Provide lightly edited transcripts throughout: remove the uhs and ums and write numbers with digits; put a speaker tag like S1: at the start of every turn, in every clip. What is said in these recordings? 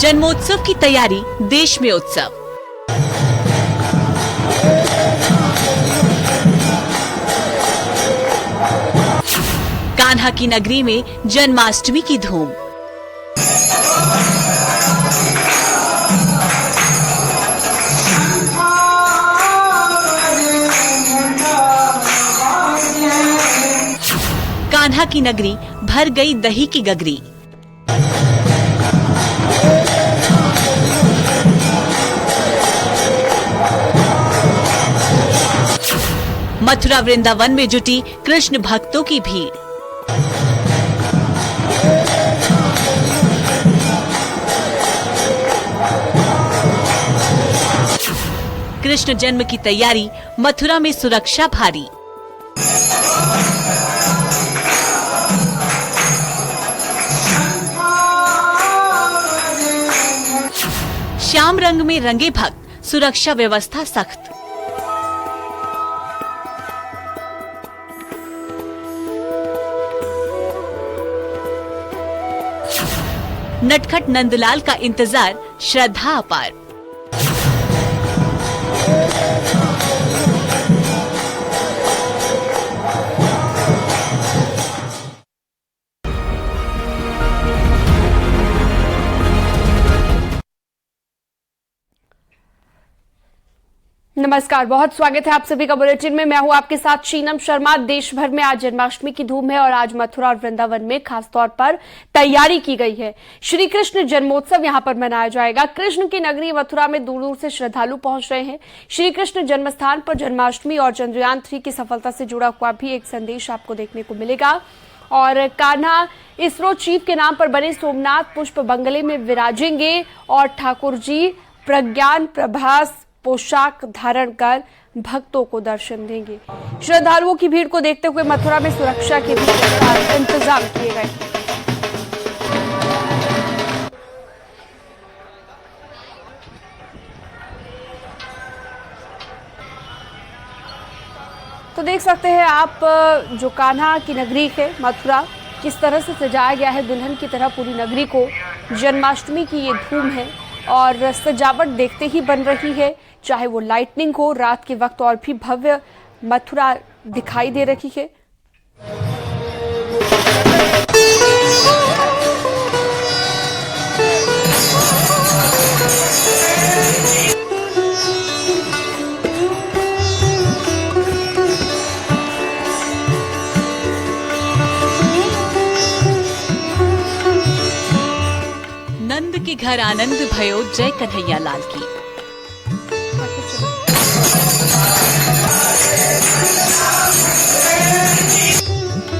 S1: जन्मोत्सव की तैयारी देश में उत्सव। कान्हा की नगरी में जन्माष्टमी की धूम। कान्हा की नगरी भर गई दही की गगरी। मथुरा वृंदावन में जुटी कृष्ण भक्तों की भीड़। कृष्ण जन्म की तैयारी, मथुरा में सुरक्षा भारी। श्याम रंग में रंगे भक्त, सुरक्षा व्यवस्था सख्त। नटखट नंदलाल का इंतजार, श्रद्धा अपार।
S2: नमस्कार, बहुत स्वागत है आप सभी का बुलेटिन में। मैं हूं आपके साथ शीनम शर्मा। देश भर में आज जन्माष्टमी की धूम है और आज मथुरा और वृंदावन में खासतौर पर तैयारी की गई है। श्री कृष्ण जन्मोत्सव यहां पर मनाया जाएगा। कृष्ण की नगरी मथुरा में दूर दूर से श्रद्धालु पहुंच रहे हैं। श्री कृष्ण जन्म स्थान पर जन्माष्टमी और चंद्रयान 3 की सफलता से जुड़ा हुआ भी एक संदेश आपको देखने को मिलेगा। और कान्हा इसरो चीफ के नाम पर बने सोमनाथ पुष्प बंगले में विराजेंगे और ठाकुर जी प्रज्ञान प्रभास पोशाक धारण कर भक्तों को दर्शन देंगे। श्रद्धालुओं की भीड़ को देखते हुए मथुरा में सुरक्षा के भी इंतजाम किए गए। तो देख सकते हैं आप जो कान्हा की नगरी है मथुरा, किस तरह से सजाया गया है दुल्हन की तरह पूरी नगरी को। जन्माष्टमी की ये धूम है और सजावट देखते ही बन रही है, चाहे वो लाइटनिंग हो, रात के वक्त और भी भव्य मथुरा दिखाई दे रही है।
S1: नंद के घर आनंद भयो, जय कन्हैया लाल की।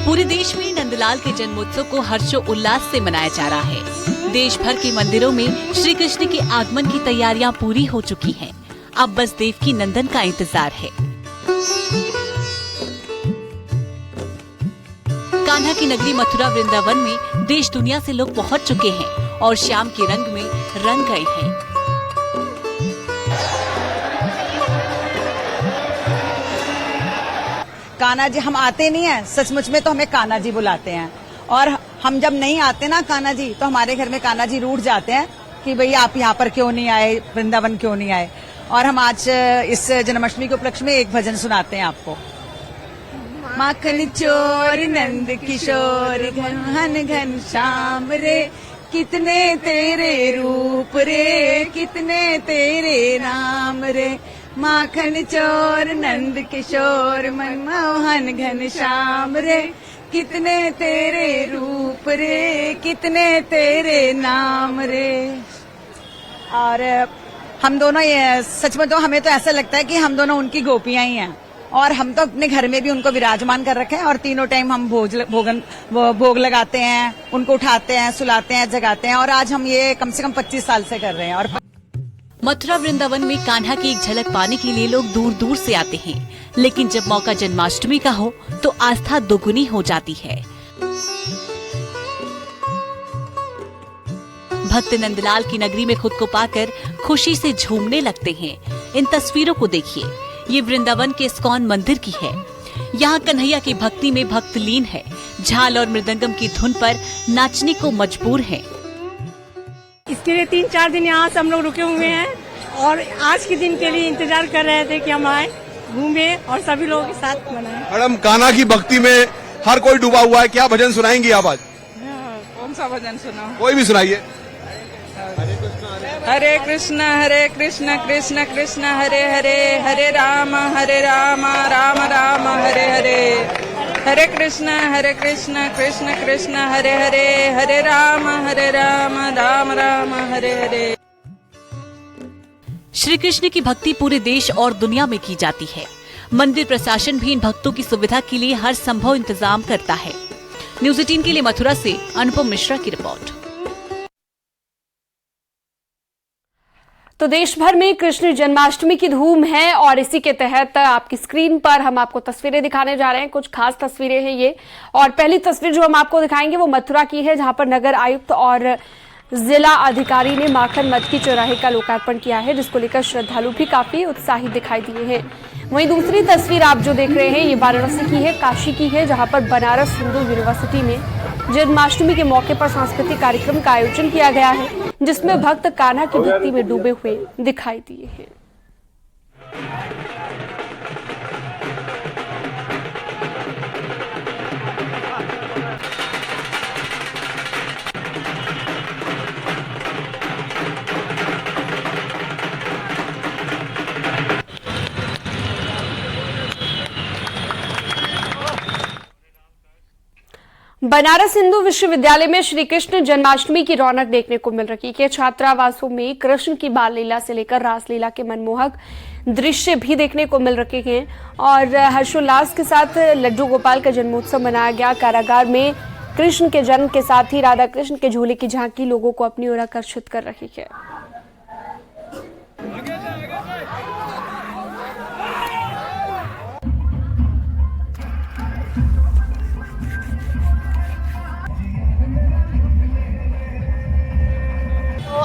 S1: पूरे देश में नंदलाल के जन्मोत्सव को हर्षो उल्लास से मनाया जा रहा है। देश भर के मंदिरों में श्री कृष्ण के आगमन की तैयारियां पूरी हो चुकी हैं। अब बस देवकी नंदन का इंतजार है। कान्हा की नगरी मथुरा वृंदावन में देश दुनिया से लोग पहुंच चुके हैं और श्याम के रंग में रंग गए हैं।
S3: कान्हा जी हम आते नहीं है, सचमुच में तो हमें कान्हा जी बुलाते हैं। और हम जब नहीं आते ना कान्हा जी, तो हमारे घर में कान्हा जी रूठ जाते हैं कि भाई आप यहाँ पर क्यों नहीं आए, वृंदावन क्यों नहीं आए। और हम आज इस जन्माष्टमी के उपलक्ष्य में एक भजन सुनाते हैं आपको। माखन चोर नंद किशोर घन घन श्याम रे, कितने तेरे रूप रे, कितने तेरे नाम रे। माखन चोर नंद किशोर मनमोहन घन श्याम रे, कितने तेरे रूप रे, कितने तेरे नाम रे। और हम दोनों ये सच में तो हमें तो ऐसा लगता है कि हम दोनों उनकी गोपियां ही हैं। और हम तो अपने घर में भी उनको विराजमान कर रखे हैं और तीनों टाइम हम भोग लगाते हैं, उनको उठाते हैं, सुलाते हैं, जगाते हैं। और आज हम ये कम से कम 25 साल से कर रहे हैं। और
S1: मथुरा वृंदावन में कान्हा की एक झलक पाने के लिए लोग दूर दूर से आते हैं, लेकिन जब मौका जन्माष्टमी का हो तो आस्था दोगुनी हो जाती है। भक्त नंदलाल की नगरी में खुद को पाकर खुशी से झूमने लगते हैं। इन तस्वीरों को देखिए, ये वृंदावन के इस्कॉन मंदिर की है। यहाँ कन्हैया की भक्ति में भक्त लीन है। झाल और मृदंगम की धुन पर नाचने को मजबूर है।
S3: इस
S4: उसके लिए 3-4 दिन यहाँ से हम लोग रुके हुए हैं और आज के दिन के लिए इंतजार कर रहे थे कि हम आए, घूमे और सभी लोगों के साथ मनाएं।
S5: मैडम, कान्हा की भक्ति में हर कोई डूबा हुआ है, क्या भजन सुनाएंगी आप आज?
S6: कौन सा भजन सुनाऊं?
S5: कोई भी सुनाइए।
S6: हरे कृष्ण कृष्ण कृष्ण हरे हरे, हरे राम राम राम हरे हरे। हरे कृष्ण कृष्ण कृष्ण हरे हरे, हरे राम राम राम हरे हरे।
S1: श्री कृष्ण की भक्ति पूरे देश और दुनिया में की जाती है। मंदिर प्रशासन भी इन भक्तों की सुविधा के लिए हर संभव इंतजाम करता है। न्यूज़ 18 के लिए मथुरा से अनुपम मिश्रा की रिपोर्ट।
S2: तो देश भर में कृष्ण जन्माष्टमी की धूम है और इसी के तहत आपकी स्क्रीन पर हम आपको तस्वीरें दिखाने जा रहे हैं। कुछ खास तस्वीरें हैं ये, और पहली तस्वीर जो हम आपको दिखाएंगे वो मथुरा की है, जहां पर नगर आयुक्त और जिला अधिकारी ने माखन मठ की चौराहे का लोकार्पण किया है, जिसको लेकर श्रद्धालु भी काफी उत्साहित दिखाई दिए हैं। वहीं दूसरी तस्वीर आप जो देख रहे हैं ये वाराणसी की है, काशी की है, जहां पर बनारस हिंदू यूनिवर्सिटी में जन्माष्टमी के मौके पर सांस्कृतिक कार्यक्रम का आयोजन किया गया है, जिसमें भक्त कान्हा की भक्ति में डूबे हुए दिखाई दिए हैं। बनारस हिंदू विश्वविद्यालय में श्री कृष्ण जन्माष्टमी की रौनक देखने को मिल रही है। छात्रावासों में कृष्ण की बाल लीला से लेकर रासलीला के मनमोहक दृश्य भी देखने को मिल रखे हैं और हर्षोल्लास के साथ लड्डू गोपाल का जन्मोत्सव मनाया गया। कारागार में कृष्ण के जन्म के साथ ही राधा कृष्ण के झूले की झांकी लोगों को अपनी ओर आकर्षित कर रही है।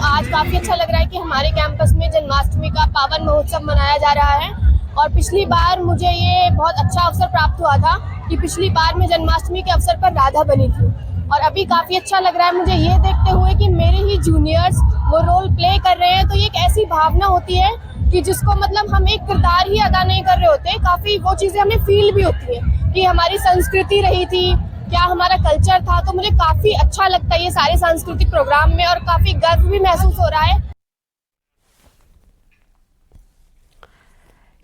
S7: आज काफी अच्छा लग रहा है कि हमारे कैंपस में जन्माष्टमी का पावन महोत्सव मनाया जा रहा है और पिछली बार मुझे ये बहुत अच्छा अवसर प्राप्त हुआ था कि पिछली बार मैं जन्माष्टमी के अवसर पर राधा बनी थी और अभी काफी अच्छा लग रहा है मुझे ये देखते हुए कि मेरे ही जूनियर्स वो रोल प्ले कर रहे हैं। तो ये एक ऐसी भावना होती है कि जिसको मतलब हम एक किरदार ही अदा नहीं कर रहे होते, काफी वो चीजें हमें फील भी होती है कि हमारी संस्कृति रही थी, क्या हमारा कल्चर था। तो मुझे काफी अच्छा लगता है ये सारे सांस्कृतिक प्रोग्राम में और काफी गर्व भी महसूस हो रहा है।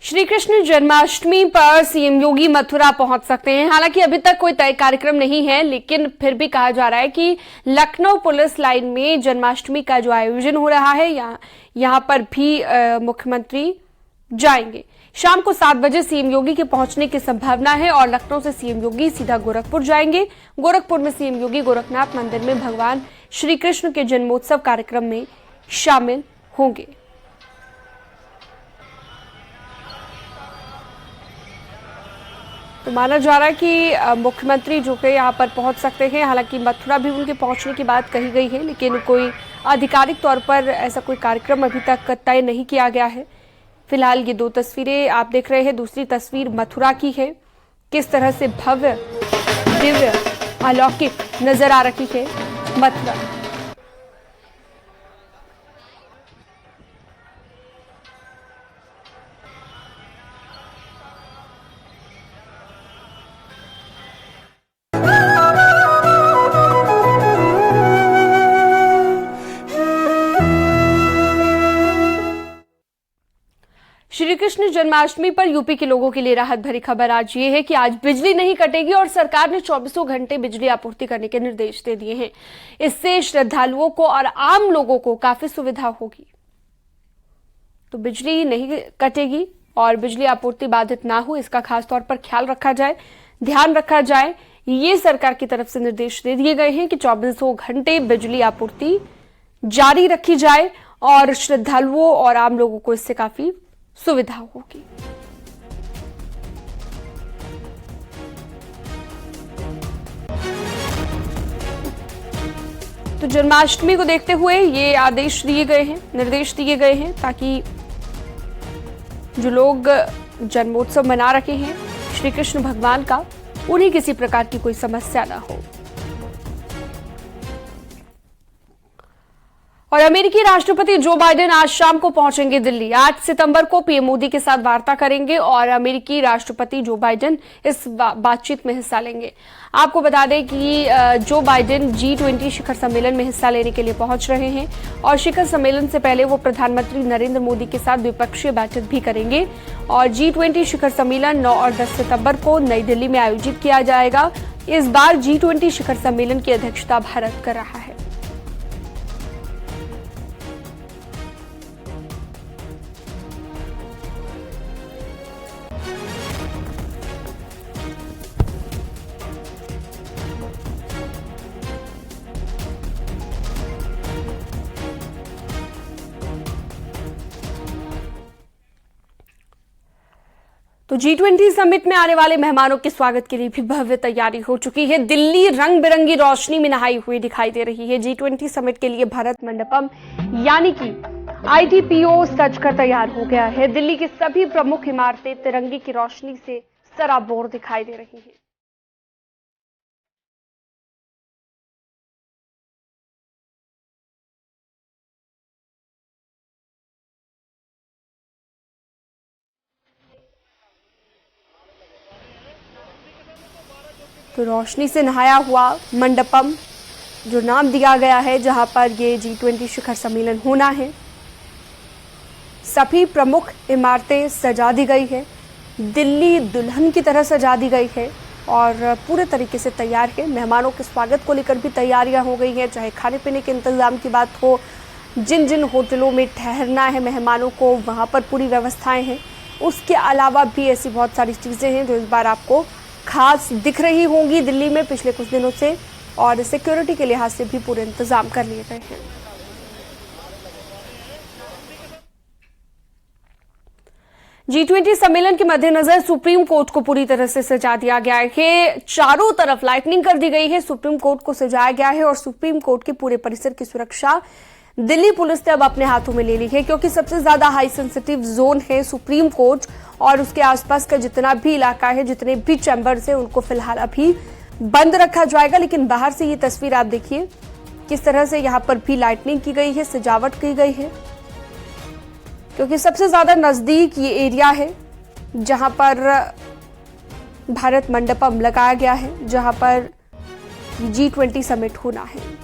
S2: श्री कृष्ण जन्माष्टमी पर सीएम योगी मथुरा पहुंच सकते हैं। हालांकि अभी तक कोई तय कार्यक्रम नहीं है, लेकिन फिर भी कहा जा रहा है कि लखनऊ पुलिस लाइन में जन्माष्टमी का जो आयोजन हो रहा है यहाँ पर भी मुख्यमंत्री जाएंगे। शाम को 7 बजे सीएम योगी के पहुंचने की संभावना है और लखनऊ से सीएम योगी सीधा गोरखपुर जाएंगे। गोरखपुर में सीएम योगी गोरखनाथ मंदिर में भगवान श्री कृष्ण के जन्मोत्सव कार्यक्रम में शामिल होंगे। तो माना जा रहा है कि मुख्यमंत्री जो कि यहाँ पर पहुंच सकते हैं। हालांकि मथुरा भी उनके पहुंचने की बात कही गई है, लेकिन कोई आधिकारिक तौर पर ऐसा कोई कार्यक्रम अभी तक तय नहीं किया गया है। फिलहाल ये 2 तस्वीरें आप देख रहे हैं। दूसरी तस्वीर मथुरा की है, किस तरह से भव्य दिव्य अलौकिक नजर आ रही है मथुरा। श्री कृष्ण जन्माष्टमी पर यूपी के लोगों के लिए राहत भरी खबर आज ये है कि आज बिजली नहीं कटेगी और सरकार ने 24 घंटे बिजली आपूर्ति करने के निर्देश दे दिए हैं। इससे श्रद्धालुओं को और आम लोगों को काफी सुविधा होगी। तो बिजली नहीं कटेगी और बिजली आपूर्ति बाधित ना हो, इसका खास तौर पर ख्याल रखा जाए, ध्यान रखा जाए। ये सरकार की तरफ से निर्देश दे दिए गए हैं कि 24 घंटे बिजली आपूर्ति जारी रखी जाए और श्रद्धालुओं और आम लोगों को इससे काफी सुविधा होगी। तो जन्माष्टमी को देखते हुए ये आदेश दिए गए हैं, निर्देश दिए गए हैं, ताकि जो लोग जन्मोत्सव मना रहे हैं श्री कृष्ण भगवान का, उन्हें किसी प्रकार की कोई समस्या ना हो। और अमेरिकी राष्ट्रपति जो बाइडेन आज शाम को पहुंचेंगे दिल्ली। 8 सितंबर को पीएम मोदी के साथ वार्ता करेंगे और अमेरिकी राष्ट्रपति जो बाइडेन इस बातचीत में हिस्सा लेंगे। आपको बता दें कि जो बाइडेन G20 शिखर सम्मेलन में हिस्सा लेने के लिए पहुंच रहे हैं और शिखर सम्मेलन से पहले वो प्रधानमंत्री नरेंद्र मोदी के साथ द्विपक्षीय बैठक भी करेंगे। और G20 शिखर सम्मेलन 9 और 10 सितंबर को नई दिल्ली में आयोजित किया जाएगा। इस बार G20 शिखर सम्मेलन की अध्यक्षता भारत कर रहा है। तो G20 समिट में आने वाले मेहमानों के स्वागत के लिए भी भव्य तैयारी हो चुकी है। दिल्ली रंग बिरंगी रोशनी में नहाई हुई दिखाई दे रही है। G20 समिट के लिए भारत मंडपम यानी कि ITPO सजकर तैयार हो गया है। दिल्ली की सभी प्रमुख इमारतें तिरंगे की रोशनी से सराबोर दिखाई दे रही है। तो रोशनी से नहाया हुआ मंडपम जो नाम दिया गया है, जहां पर ये G20 शिखर सम्मेलन होना है, सभी प्रमुख इमारतें सजा दी गई है। दिल्ली दुल्हन की तरह सजा दी गई है और पूरे तरीके से तैयार है। मेहमानों के स्वागत को लेकर भी तैयारियां हो गई हैं, चाहे खाने पीने के इंतजाम की बात हो, जिन जिन होटलों में ठहरना है मेहमानों को वहां पर पूरी व्यवस्थाएं हैं। उसके अलावा भी ऐसी बहुत सारी चीज़ें हैं जो इस बार आपको खास दिख रही होंगी दिल्ली में पिछले कुछ दिनों से, और सिक्योरिटी के लिहाज से भी पूरे इंतजाम कर लिए गए हैं। G20 सम्मेलन के मद्देनजर सुप्रीम कोर्ट को पूरी तरह से सजा दिया गया है। चारों तरफ लाइटनिंग कर दी गई है। सुप्रीम कोर्ट को सजाया गया है और सुप्रीम कोर्ट के पूरे परिसर की सुरक्षा दिल्ली पुलिस ने अब अपने हाथों में ले ली है, क्योंकि सबसे ज्यादा हाई सेंसिटिव जोन है सुप्रीम कोर्ट और उसके आसपास का जितना भी इलाका है, जितने भी चैम्बर्स हैं, उनको फिलहाल अभी बंद रखा जाएगा। लेकिन बाहर से ये तस्वीर आप देखिए, किस तरह से यहाँ पर भी लाइटनिंग की गई है, सजावट की गई है, क्योंकि सबसे ज्यादा नजदीक ये एरिया है जहां पर भारत मंडपम लगाया गया है, जहां पर G20 समिट होना है।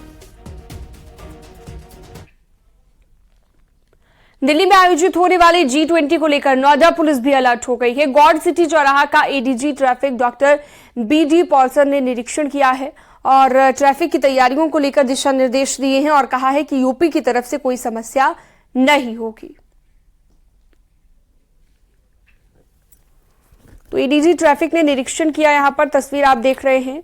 S2: दिल्ली में आयोजित होने वाले G20 को लेकर नोएडा पुलिस भी अलर्ट हो गई है। गॉड सिटी चौराहा का ADG traffic doctor BD Paulson ने निरीक्षण किया है और ट्रैफिक की तैयारियों को लेकर दिशा निर्देश दिए हैं और कहा है कि यूपी की तरफ से कोई समस्या नहीं होगी। तो ADG ट्रैफिक ने निरीक्षण किया, यहां पर तस्वीर आप देख रहे हैं,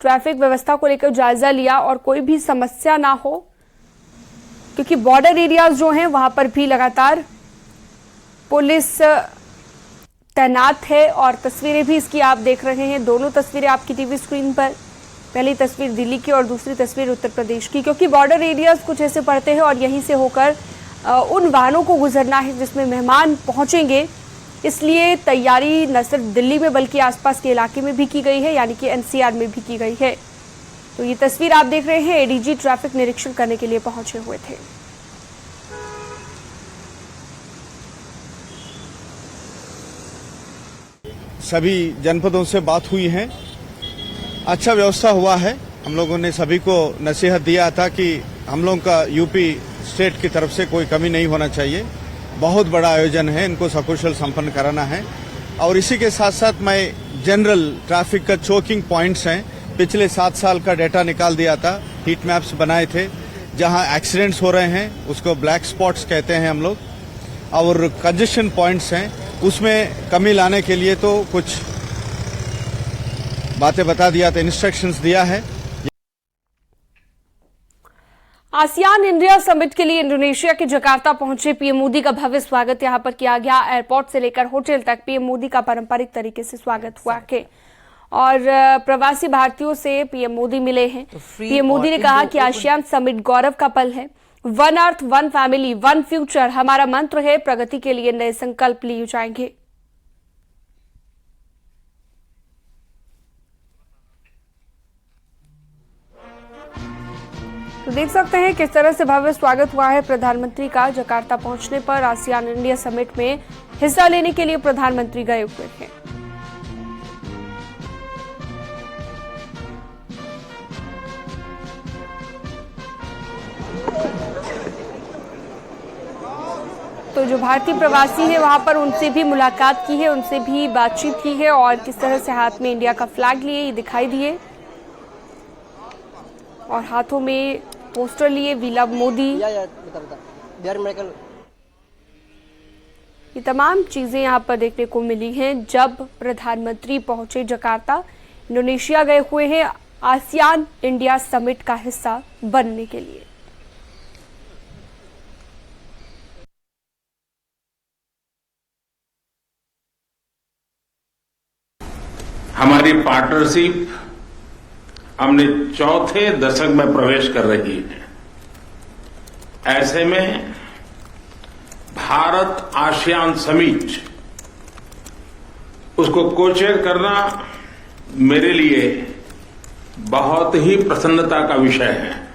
S2: ट्रैफिक व्यवस्था को लेकर जायजा लिया और कोई भी समस्या ना हो, क्योंकि बॉर्डर एरियाज जो हैं वहां पर भी लगातार पुलिस तैनात है। और तस्वीरें भी इसकी आप देख रहे हैं, दोनों तस्वीरें आपकी टीवी स्क्रीन पर, पहली तस्वीर दिल्ली की और दूसरी तस्वीर उत्तर प्रदेश की, क्योंकि बॉर्डर एरियाज कुछ ऐसे पड़ते हैं और यहीं से होकर उन वाहनों को गुजरना है जिसमें मेहमान पहुंचेंगे। इसलिए तैयारी न सिर्फ दिल्ली में बल्कि आसपास के इलाके में भी की गई है, यानी कि NCR में भी की गई है। तो ये तस्वीर आप देख रहे हैं, ADG ट्रैफिक निरीक्षण करने के लिए पहुंचे हुए थे।
S5: सभी जनपदों से बात हुई है, अच्छा व्यवस्था हुआ है। हम लोगों ने सभी को नसीहत दिया था कि हम लोगों का यूपी स्टेट की तरफ से कोई कमी नहीं होना चाहिए। बहुत बड़ा आयोजन है, इनको सकुशल संपन्न कराना है। और इसी के साथ साथ मैं जनरल ट्रैफिक का चोकिंग पॉइंट्स हैं, पिछले 7 साल का डेटा निकाल दिया था, हीट मैप्स बनाए थे, जहां एक्सीडेंट्स हो रहे हैं उसको ब्लैक स्पॉट्स कहते हैं हम लोग, और कंजेशन पॉइंट्स हैं, उसमें कमी लाने के लिए तो कुछ बातें बता दिया था, इंस्ट्रक्शंस दिया है।
S2: आसियान इंडिया समिट के लिए इंडोनेशिया के जकार्ता पहुंचे पीएम मोदी का भव्य स्वागत यहां पर किया गया। एयरपोर्ट से लेकर होटल तक पीएम मोदी का पारंपरिक तरीके से स्वागत हुआ के और प्रवासी भारतीयों से पीएम मोदी मिले हैं। पीएम मोदी ने कहा कि आसियान समिट गौरव का पल है। One earth, one family, one future हमारा मंत्र है। प्रगति के लिए नए संकल्प लिए जाएंगे। तो देख सकते हैं किस तरह से भव्य स्वागत हुआ है प्रधानमंत्री का। जकार्ता पहुंचने पर आसियान इंडिया समिट में हिस्सा लेने के लिए प्रधानमंत्री गए हुए हैं। तो जो भारतीय प्रवासी है वहां पर उनसे भी मुलाकात की है, उनसे भी बातचीत की है और किस तरह से हाथ में इंडिया का फ्लैग लिए ये दिखाई दिए और हाथों में पोस्टर लिए वी लव मोदी। ये तमाम चीजें यहां पर देखने को मिली हैं जब प्रधानमंत्री पहुंचे जकार्ता। इंडोनेशिया गए हुए हैं आसियान इंडिया समिट का हिस्सा बनने के लिए।
S8: हमारी पार्टनरशिप हमने चौथे दशक में प्रवेश कर रही है। ऐसे में भारत आसियान समिट उसको को-चेयर करना मेरे लिए बहुत ही प्रसन्नता का विषय है।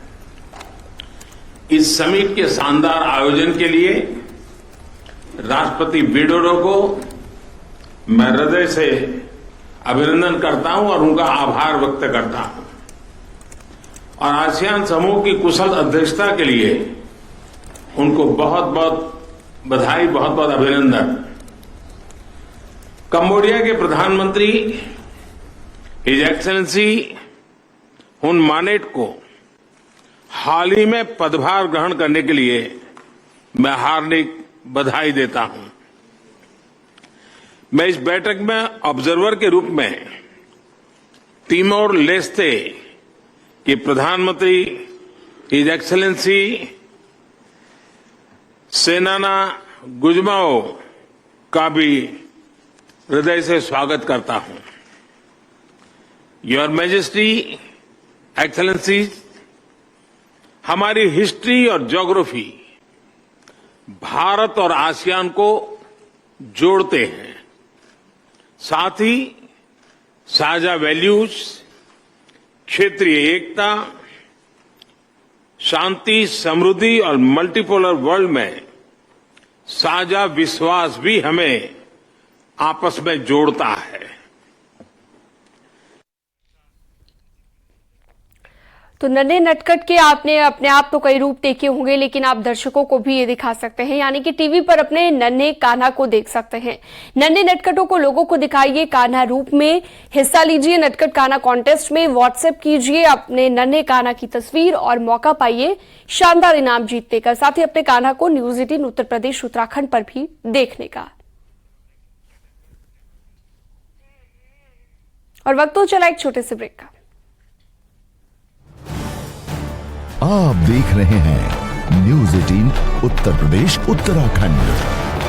S8: इस समिट के शानदार आयोजन के लिए राष्ट्रपति विडोडो को मैं हृदय से अभिनंदन करता हूं और उनका आभार व्यक्त करता हूं और आसियान समूह की कुशल अध्यक्षता के लिए उनको बहुत बहुत बधाई, बहुत बहुत अभिनंदन। कंबोडिया के प्रधानमंत्री हिज एक्सेलेंसी हुन मानेट को हाल ही में पदभार ग्रहण करने के लिए मैं हार्दिक बधाई देता हूं। मैं इस बैठक में ऑब्जर्वर के रूप में तिमोर लेस्ते के प्रधानमंत्री हिज एक्सेलेंसी सेनाना गुजमाओ का भी हृदय से स्वागत करता हूं। योर मैजेस्टी एक्सेलेंसी, हमारी हिस्ट्री और ज्योग्राफी भारत और आसियान को जोड़ते हैं। साथ ही साझा वैल्यूज, क्षेत्रीय एकता, शांति, समृद्धि और मल्टीपोलर वर्ल्ड में साझा विश्वास भी हमें आपस में जोड़ता है।
S2: तो नन्हे नटखट के आपने अपने आप तो कई रूप देखे होंगे, लेकिन आप दर्शकों को भी ये दिखा सकते हैं, यानी कि टीवी पर अपने नन्हे कान्हा को देख सकते हैं। नन्हे नटखटों को लोगों को दिखाइए कान्हा रूप में, हिस्सा लीजिए नटखट कान्हा कॉन्टेस्ट में, व्हाट्सएप कीजिए अपने नन्हे कान्हा की तस्वीर और मौका पाइए शानदार इनाम जीतने का। साथ ही अपने कान्हा को न्यूज 18 उत्तर प्रदेश उत्तराखंड पर भी देखने का। और वक्त हो चला एक छोटे से ब्रेक का।
S9: आप देख रहे हैं न्यूज 18 उत्तर प्रदेश उत्तराखंड।